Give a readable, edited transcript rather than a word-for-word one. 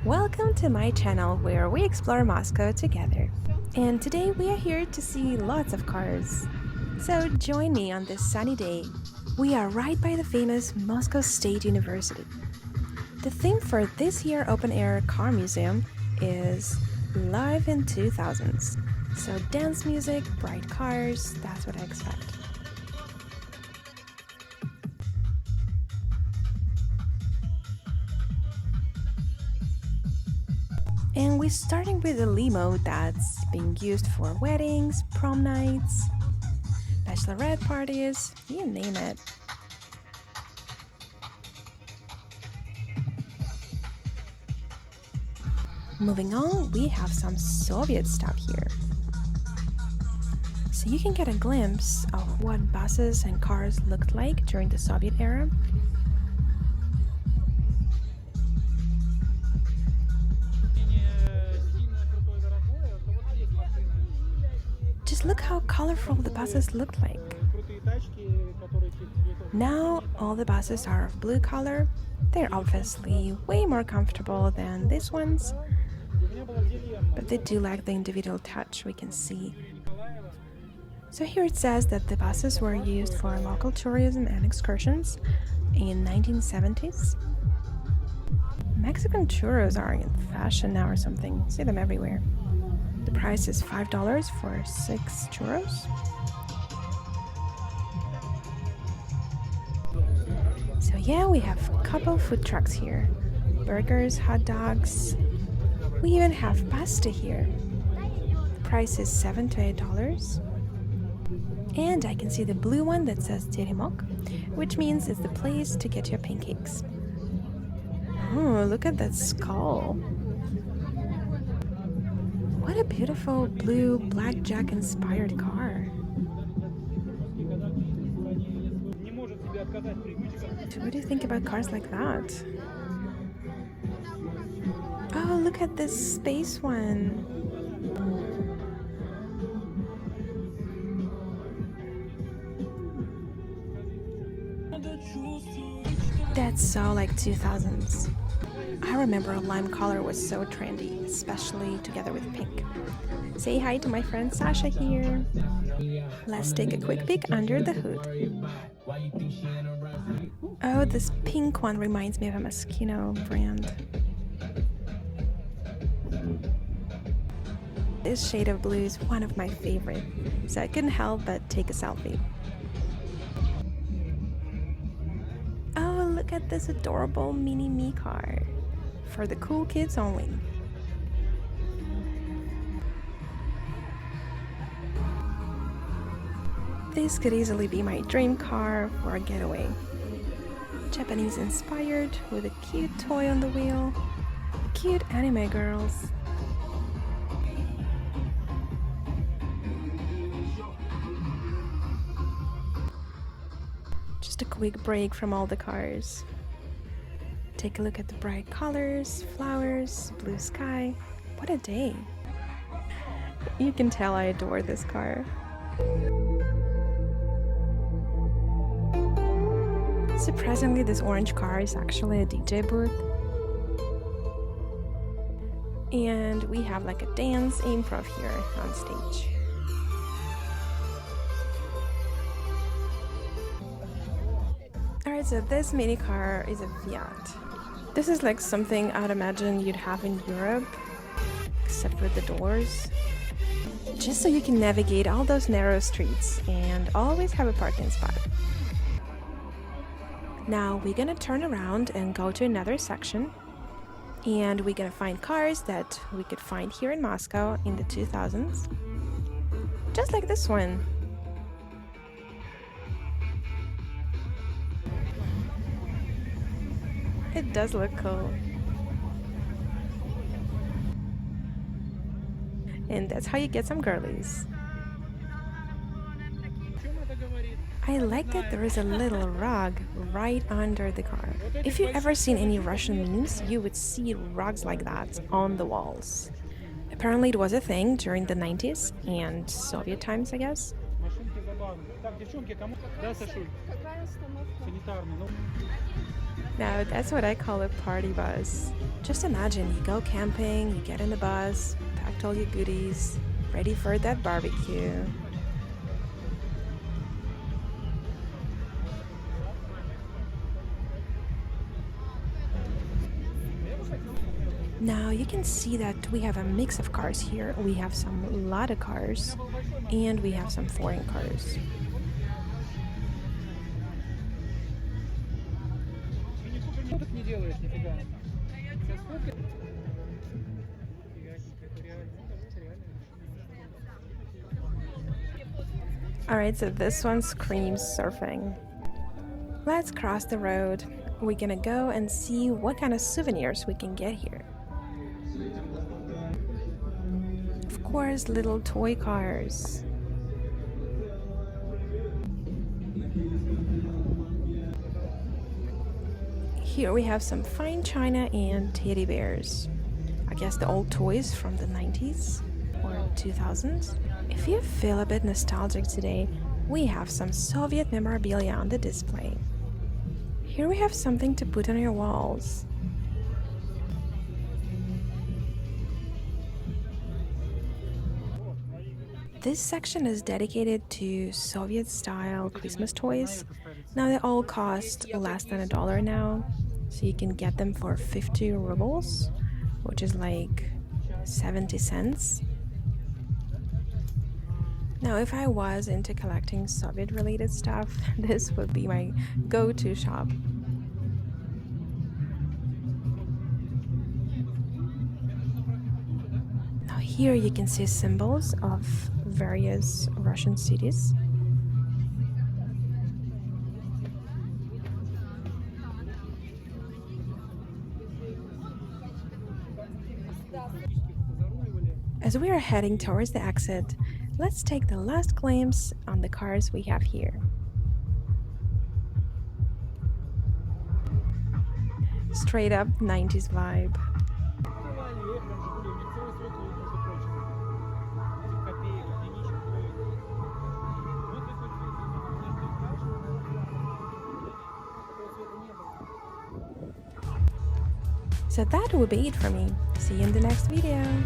Welcome to my channel where we explore Moscow together. And today we are here to see lots of cars. So join me on this sunny day. We are right by the famous Moscow State University. The theme for this year open-air car museum is Live in 2000s. So dance music, bright cars, that's what I expect. And we're starting with a limo that's being used for weddings, prom nights, bachelorette parties, you name it. Moving on, we have some Soviet stuff here. So you can get a glimpse of what buses and cars looked like during the Soviet era. Just look how colorful the buses looked like. Now all the buses are of blue color. They're obviously way more comfortable than these ones, but they do lack the individual touch we can see. So here it says that the buses were used for local tourism and excursions in 1970s. Mexican churros are in fashion now or something. See them everywhere. The price is $5 for 6 churros. So yeah, we have a couple food trucks here. Burgers, hot dogs. We even have pasta here. The price is $7 to $8. And I can see the blue one that says Teремок, which means it's the place to get your pancakes. Oh, look at that skull. What a beautiful blue blackjack inspired car. So what do you think about cars like that? Oh, look at this space one. That's so like 2000s. I remember lime color was so trendy, especially together with pink. Say hi to my friend Sasha here. Let's take a quick peek under the hood. Oh, this pink one reminds me of a Moschino brand. This shade of blue is one of my favorite, so I couldn't help but take a selfie. Oh, look at this adorable mini me car. For the cool kids only. This could easily be my dream car for a getaway. Japanese inspired with a cute toy on the wheel. Cute anime girls. Just a quick break from all the cars. Take a look at the bright colors, flowers, blue sky. What a day. You can tell I adore this car. Surprisingly, this orange car is actually a DJ booth. And we have like a dance improv here on stage. Alright, so this mini car is a Fiat. This is like something I'd imagine you'd have in Europe, except with the doors. Just so you can navigate all those narrow streets and always have a parking spot. Now we're gonna turn around and go to another section, and we're gonna find cars that we could find here in Moscow in the 2000s. Just like this one. It does look cool. And that's how you get some girlies. I like that there is a little rug right under the car. If you've ever seen any Russian memes, you would see rugs like that on the walls. Apparently it was a thing during the 90s and Soviet times, I guess. Now, that's what I call a party bus. Just imagine you go camping, you get in the bus, packed all your goodies, ready for that barbecue. Now you can see that we have a mix of cars here. We have some Lada cars and we have some foreign cars. Alright, so this one screams surfing. Let's cross the road. We're gonna go and see what kind of souvenirs we can get here. Of course, little toy cars. Here we have some fine china and teddy bears. I guess the old toys from the 90s or 2000s. If you feel a bit nostalgic today, we have some Soviet memorabilia on the display. Here we have something to put on your walls. This section is dedicated to Soviet-style Christmas toys. Now they all cost less than $1 now, so you can get them for 50 rubles, which is like 70 cents. Now, if I was into collecting Soviet-related stuff, this would be my go-to shop. Now here you can see symbols of various Russian cities. As we are heading towards the exit, let's take the last glimpse on the cars we have here. Straight up 90s vibe. So that will be it for me. See you in the next video.